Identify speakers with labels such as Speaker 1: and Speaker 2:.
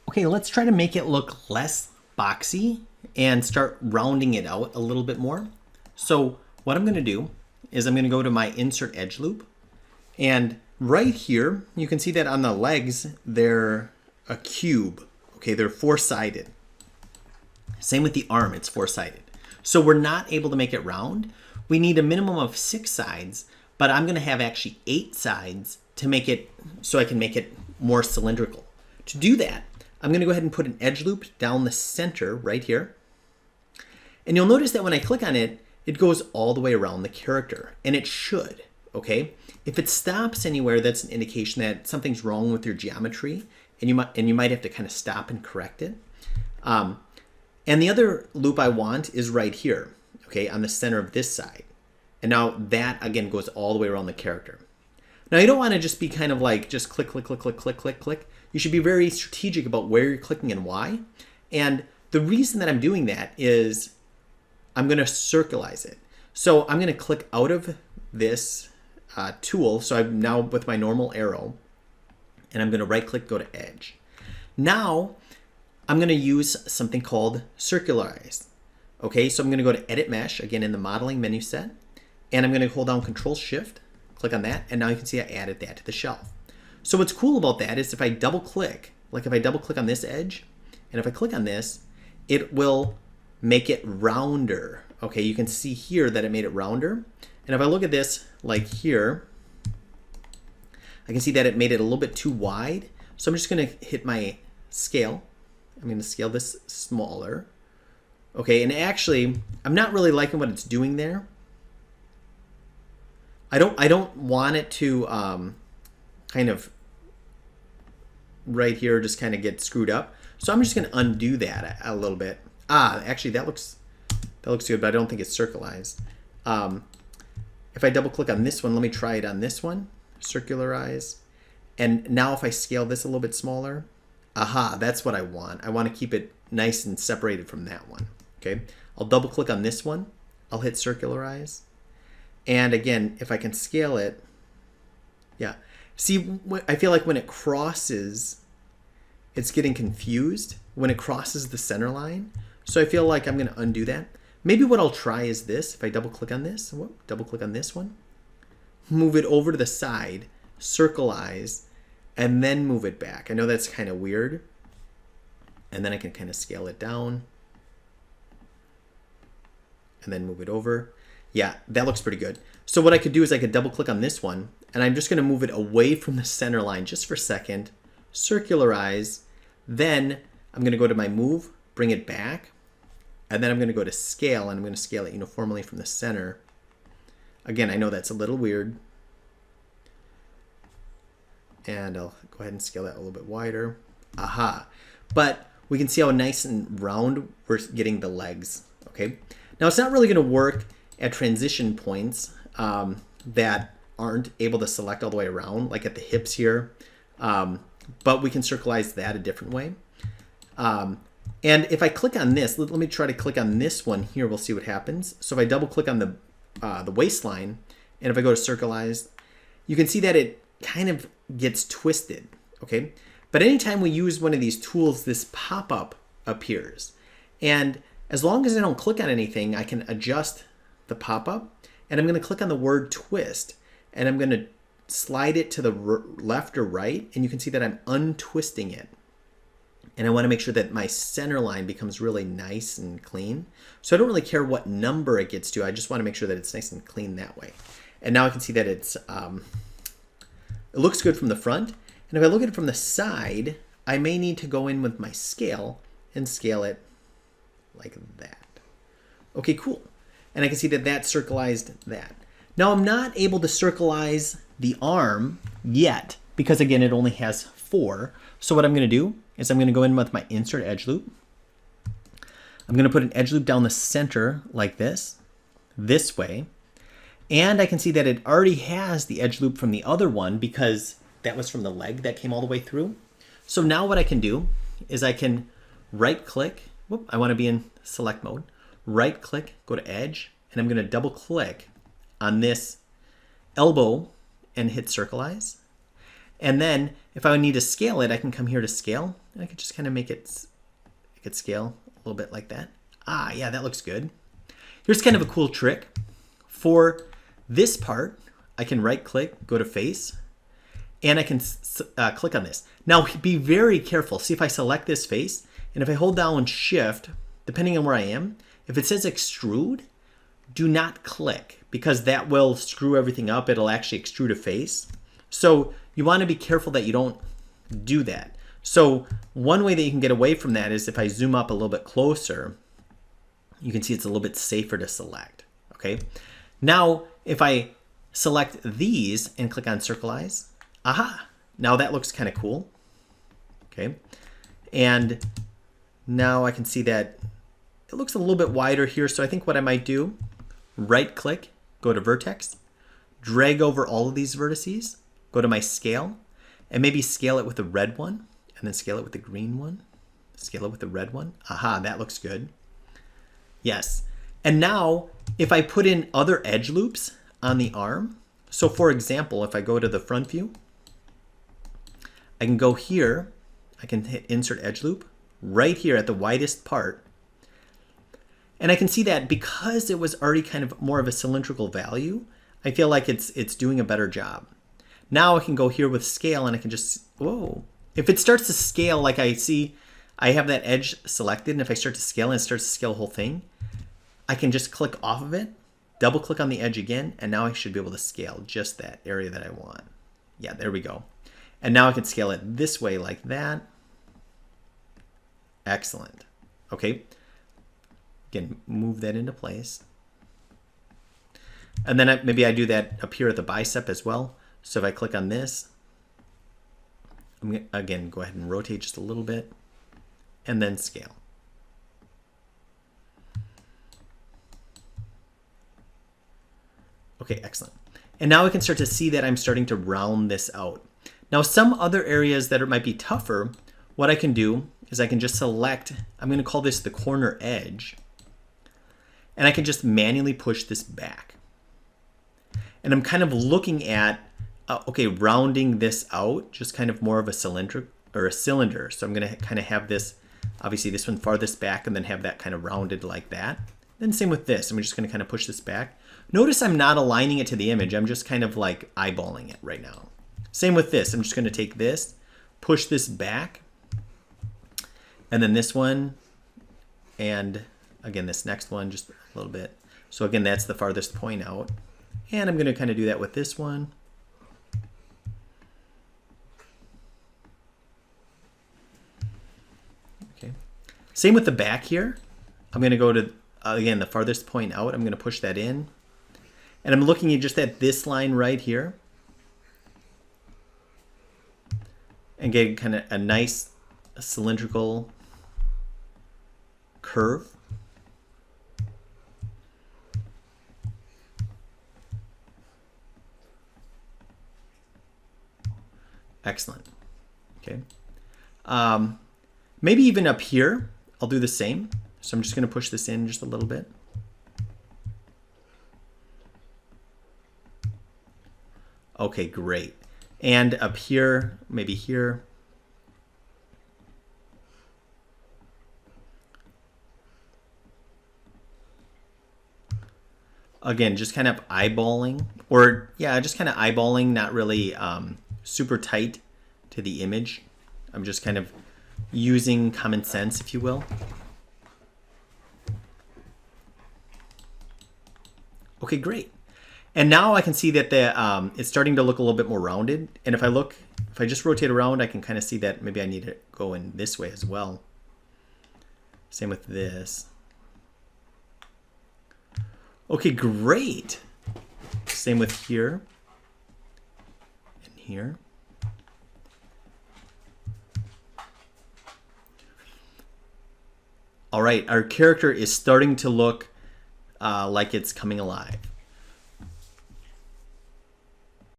Speaker 1: Okay, let's try to make it look less boxy and start rounding it out a little bit more. So what I'm going to do is I'm going to go to my insert edge loop, and right here you can see that on the legs they're a cube. Okay, they're four-sided. Same with the arm, it's four-sided. So we're not able to make it round. We need a minimum of 6 sides, but I'm going to have actually 8 sides to make it so I can make it more cylindrical. To do that, I'm going to go ahead and put an edge loop down the center right here. And you'll notice that when I click on it, it goes all the way around the character, and it should, okay? If it stops anywhere, that's an indication that something's wrong with your geometry, and you might have to kind of stop and correct it. And the other loop I want is right here, okay, on the center of this side. And now that, again, goes all the way around the character. Now, you don't want to just be kind of like just click, click, click, click, click, click, click. You should be very strategic about where you're clicking and why. And the reason that I'm doing that is I'm going to circularize it. So I'm going to click out of this tool. So I'm now with my normal arrow, and I'm going to right click, go to edge. Now I'm going to use something called circularize. Okay, so I'm going to go to edit mesh, again in the modeling menu set, and I'm going to hold down Control Shift, click on that, and now you can see I added that to the shelf. So what's cool about that is if I double click, like if I double click on this edge, and if I click on this, it will make it rounder. Okay, you can see here that it made it rounder. And if I look at this, like here, I can see that it made it a little bit too wide. So I'm just gonna hit my scale. I'm gonna scale this smaller. Okay, and actually, I'm not really liking what it's doing there. I don't want it to kind of right here just kind of get screwed up. So I'm just going to undo that a little bit. Actually that looks good, but I don't think it's circularized. If I double click on this one, let me try it on this one, circularize. And now if I scale this a little bit smaller, that's what I want. I want to keep it nice and separated from that one. Okay, I'll double click on this one. I'll hit circularize. And again, if I can scale it, yeah. See, I feel like when it crosses, it's getting confused when it crosses the center line. So I feel like I'm going to undo that. Maybe what I'll try is this. If I double click on this, double click on this one, move it over to the side, circularize, and then move it back. I know that's kind of weird. And then I can kind of scale it down and then move it over. Yeah, that looks pretty good. So what I could do is I could double click on this one, and I'm just going to move it away from the center line just for a second, circularize, then I'm going to go to my move, bring it back, and then I'm going to go to scale, and I'm going to scale it uniformly from the center. Again, I know that's a little weird, and I'll go ahead and scale that a little bit wider. But we can see how nice and round we're getting the legs. Okay, now it's not really going to work at transition points that aren't able to select all the way around, like at the hips here, but we can circularize that a different way. And if I click on this, let me try to click on this one here, we'll see what happens. So if I double click on the waistline, and if I go to circularize, you can see that it kind of gets twisted, okay? But anytime we use one of these tools, this pop-up appears. And as long as I don't click on anything, I can adjust the pop-up, and I'm going to click on the word twist, and I'm going to slide it to the left or right, and you can see that I'm untwisting it. And I want to make sure that my center line becomes really nice and clean. So I don't really care what number it gets to, I just want to make sure that it's nice and clean that way. And now I can see that it looks good from the front, and if I look at it from the side, I may need to go in with my scale and scale it like that. Okay, cool. And I can see that that circularized that. Now I'm not able to circularize the arm yet because again it only has 4. So what I'm going to do is I'm going to go in with my insert edge loop. I'm going to put an edge loop down the center like this way. And I can see that it already has the edge loop from the other one because that was from the leg that came all the way through. So now what I can do is I can right click. I want to be in select mode. Right click, go to edge, and I'm going to double click on this elbow and hit circularize. And then if I need to scale it, I can come here to scale, And I could just kind of make it scale a little bit like that. Ah, yeah, that looks good. Here's kind of a cool trick. For this part, I can right click, go to face, and I can click on this. Now be very careful. See if I select this face, and if I hold down shift, depending on where I am, if it says extrude, do not click because that will screw everything up. It'll actually extrude a face. So you want to be careful that you don't do that. So one way that you can get away from that is if I zoom up a little bit closer, you can see it's a little bit safer to select. Okay. Now, if I select these and click on circle eyes, aha, now that looks kind of cool. Okay. And now I can see that it looks a little bit wider here. So I think what I might do, right click, go to vertex, drag over all of these vertices, go to my scale, and maybe scale it with the red one, and then scale it with the green one, scale it with the red one. Aha, that looks good. Yes. And now if I put in other edge loops on the arm, so for example, if I go to the front view, I can go here, I can hit insert edge loop right here at the widest part. And I can see that because it was already kind of more of a cylindrical value, I feel like it's doing a better job. Now I can go here with scale and I can just, whoa. If it starts to scale like I see, I have that edge selected, and if I start to scale and it starts to scale the whole thing, I can just click off of it, double click on the edge again, and now I should be able to scale just that area that I want. Yeah, there we go. And now I can scale it this way like that. Excellent. Okay. Again, move that into place. And then maybe I do that up here at the bicep as well. So if I click on this, I'm gonna, again, go ahead and rotate just a little bit and then scale. Okay, excellent. And now we can start to see that I'm starting to round this out. Now, some other areas that it might be tougher, what I can do is I can just select, I'm going to call this the corner edge, and I can just manually push this back. And I'm kind of looking at, okay, rounding this out, just kind of more of a cylinder. So I'm going to kind of have this, obviously this one farthest back, and then have that kind of rounded like that. Then same with this, I'm just going to kind of push this back. Notice I'm not aligning it to the image, I'm just kind of like eyeballing it right now. Same with this, I'm just going to take this, push this back, and then this one, and again this next one just a little bit. So again, that's the farthest point out. And I'm going to kind of do that with this one. Okay. Same with the back here. I'm going to go to, again, the farthest point out. I'm going to push that in. And I'm looking at just at this line right here. And get kind of a nice cylindrical curve. Excellent. Okay. Maybe even up here, I'll do the same. So I'm just going to push this in just a little bit. Okay, great. And up here, maybe here. Again, just kind of eyeballing, or yeah, just kind of eyeballing, not really super tight to the image. I'm just kind of using common sense, if you will. Okay, great. And now I can see that it's starting to look a little bit more rounded. And if I just rotate around, I can kind of see that maybe I need to go in this way as well. Same with this. Okay, great. Same with here and here. All right, our character is starting to look like it's coming alive.